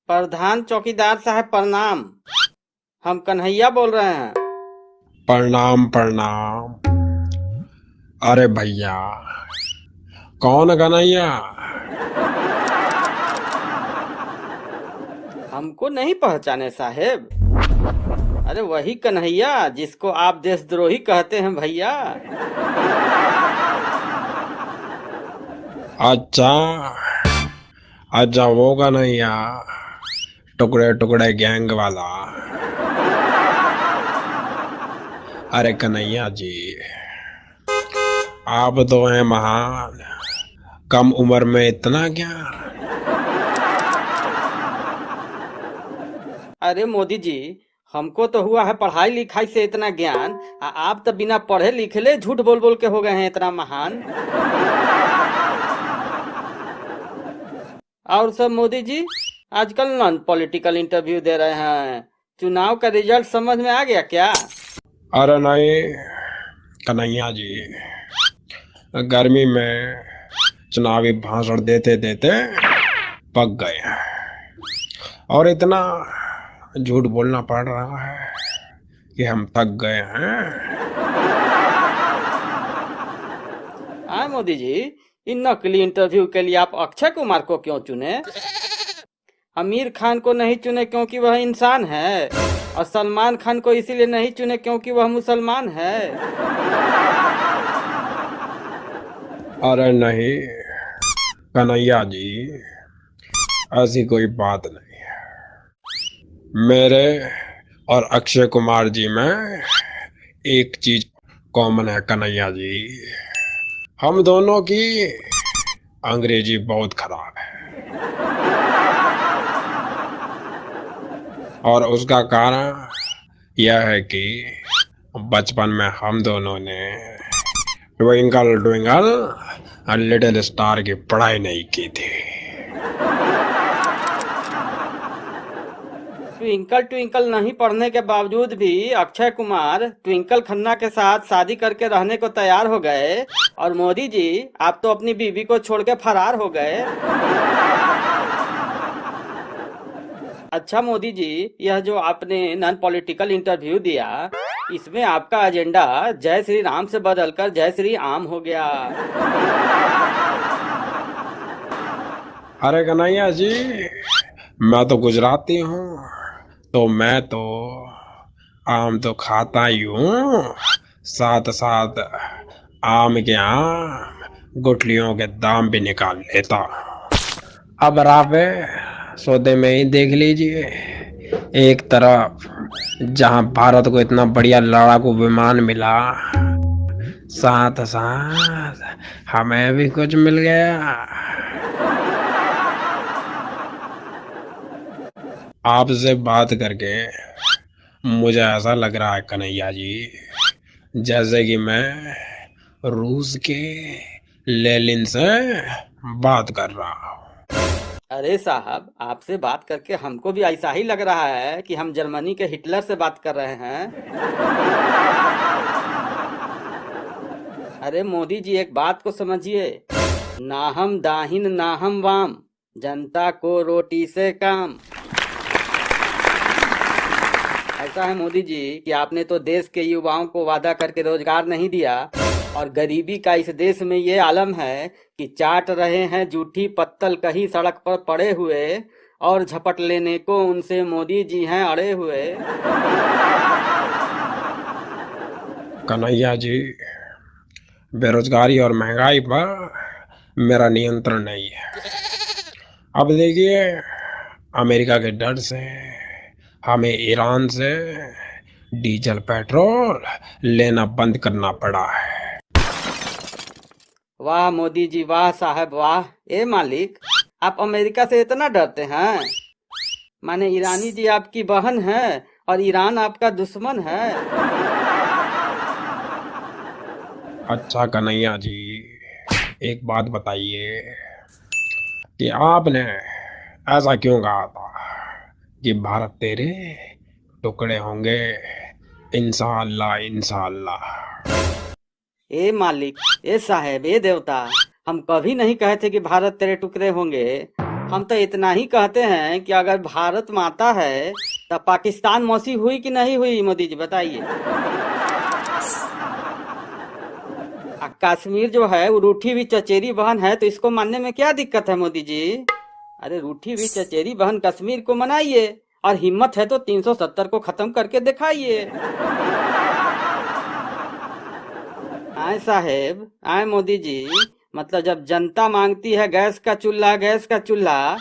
प्रधान चौकीदार साहब प्रणाम। हम कन्हैया बोल रहे हैं। प्रणाम प्रणाम। अरे भैया, कौन कन्हैया? हमको नहीं पहचाने साहेब? अरे वही कन्हैया जिसको आप देशद्रोही कहते हैं भैया। अच्छा अच्छा, वो कन्हैया, टुकड़े टुकड़े गैंग वाला। अरे कन्हैया जी, आप तो हैं महान, कम उम्र में इतना ज्ञान। अरे मोदी जी, हमको तो हुआ है पढ़ाई लिखाई से इतना ज्ञान, आप तो बिना पढ़े लिखे झूठ बोल बोल के हो गए हैं इतना महान। और सब मोदी जी आजकल नॉन पॉलिटिकल इंटरव्यू दे रहे हैं। चुनाव का रिजल्ट समझ में आ गया क्या? अरे नहीं कन्हैया जी, गर्मी में चुनावी भाषण देते देते पक गए हैं और इतना झूठ बोलना पड़ रहा है कि हम थक गए हैं। हाँ मोदी जी, इन नकली इंटरव्यू के लिए आप अक्षय कुमार को क्यों चुने? आमिर खान को नहीं चुने क्योंकि वह इंसान है, और सलमान खान को इसीलिए नहीं चुने क्योंकि वह मुसलमान है। अरे नहीं कन्हैया जी, ऐसी कोई बात नहीं है। मेरे और अक्षय कुमार जी में एक चीज कॉमन है कन्हैया जी, हम दोनों की अंग्रेजी बहुत खराब है। और उसका कारण यह है कि बचपन में हम दोनों ने ट्विंकल ट्विंकल लिटिल स्टार की पढ़ाई नहीं की थी। ट्विंकल ट्विंकल नहीं पढ़ने के बावजूद भी अक्षय कुमार ट्विंकल खन्ना के साथ शादी करके रहने को तैयार हो गए, और मोदी जी आप तो अपनी बीवी को छोड़ के फरार हो गए। अच्छा मोदी जी, यह जो आपने नॉन पॉलिटिकल इंटरव्यू दिया, इसमें आपका एजेंडा जय श्री राम से बदलकर जय श्री आम हो गया। अरे कन्हैया जी, मैं तो गुजराती हूँ, तो मैं तो आम तो खाता ही हूँ, साथ साथ आम के आम गुठलियों के दाम भी निकाल लेता। अब रावे सौदे में ही देख लीजिए, एक तरफ जहां भारत को इतना बढ़िया लड़ाकू विमान मिला, साथ साथ हमें भी कुछ मिल गया। आपसे बात करके मुझे ऐसा लग रहा है कन्हैया जी, जैसे कि मैं रूस के लेनिन से बात कर रहा हूँ। अरे साहब, आपसे बात करके हमको भी ऐसा ही लग रहा है कि हम जर्मनी के हिटलर से बात कर रहे हैं। अरे मोदी जी, एक बात को समझिए, ना हम दाहिन ना हम वाम, जनता को रोटी से काम। ऐसा है मोदी जी कि आपने तो देश के युवाओं को वादा करके रोजगार नहीं दिया, और गरीबी का इस देश में ये आलम है कि चाट रहे हैं जूठी पत्तल कहीं सड़क पर पड़े हुए, और झपट लेने को उनसे मोदी जी हैं अड़े हुए। कन्हैया जी, बेरोजगारी और महंगाई पर मेरा नियंत्रण नहीं है। अब देखिए, अमेरिका के डर से हमें ईरान से डीजल पेट्रोल लेना बंद करना पड़ा है। वाह मोदी जी, वाह साहब वाह। ए मालिक, आप अमेरिका से इतना डरते हैं? माने ईरानी जी आपकी बहन है और ईरान आपका दुश्मन है? अच्छा कन्हैया जी, एक बात बताइए कि आपने ऐसा क्यों कहा था कि भारत तेरे टुकड़े होंगे, इंशाअल्लाह इंशाअल्लाह। ए मालिक, ए साहेब, ए देवता, हम कभी नहीं कहे थे कि भारत तेरे टुकड़े होंगे। हम तो इतना ही कहते हैं कि अगर भारत माता है तो पाकिस्तान मौसी हुई कि नहीं हुई मोदी जी बताइए। कश्मीर जो है वो रूठी हुई चचेरी बहन है तो इसको मानने में क्या दिक्कत है मोदी जी। अरे रूठी हुई चचेरी बहन कश्मीर को मनाइए और हिम्मत है तो 370 को खत्म करके दिखाइए। आए साहेब आए मोदी जी, मतलब जब जनता मांगती है गैस का चूल्हा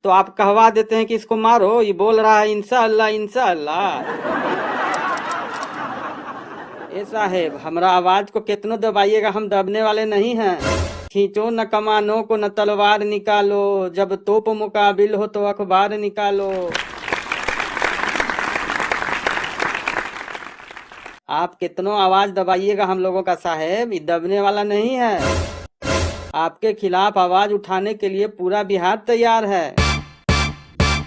तो आप कहवा देते हैं कि इसको मारो, ये बोल रहा है इंशाअल्लाह इंशाअल्लाह। ए साहेब हमरा आवाज को कितनो दबाइएगा, हम दबने वाले नहीं हैं। खींचो न कमानों को न तलवार निकालो, जब तोप मुकाबिल हो तो अखबार निकालो। आप कितनो आवाज दबाइएगा हम लोगों का साहेब, ये दबने वाला नहीं है। आपके खिलाफ आवाज उठाने के लिए पूरा बिहार तैयार है।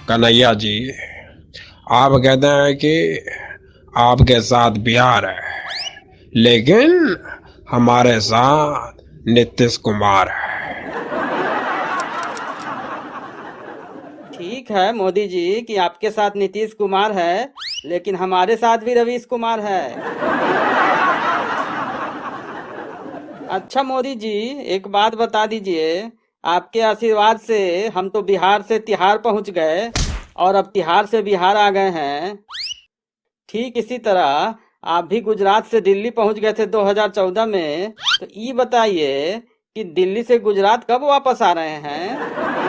कन्हैया जी, आप कहते हैं कि आपके साथ बिहार है, लेकिन हमारे साथ नीतीश कुमार है। ठीक है मोदी जी कि आपके साथ नीतीश कुमार है, लेकिन हमारे साथ भी रवीश कुमार है। अच्छा मोदी जी एक बात बता दीजिए, आपके आशीर्वाद से हम तो बिहार से तिहाड़ पहुंच गए और अब तिहाड़ से बिहार आ गए हैं। ठीक इसी तरह आप भी गुजरात से दिल्ली पहुंच गए थे 2014 में, तो ये बताइए कि दिल्ली से गुजरात कब वापस आ रहे हैं।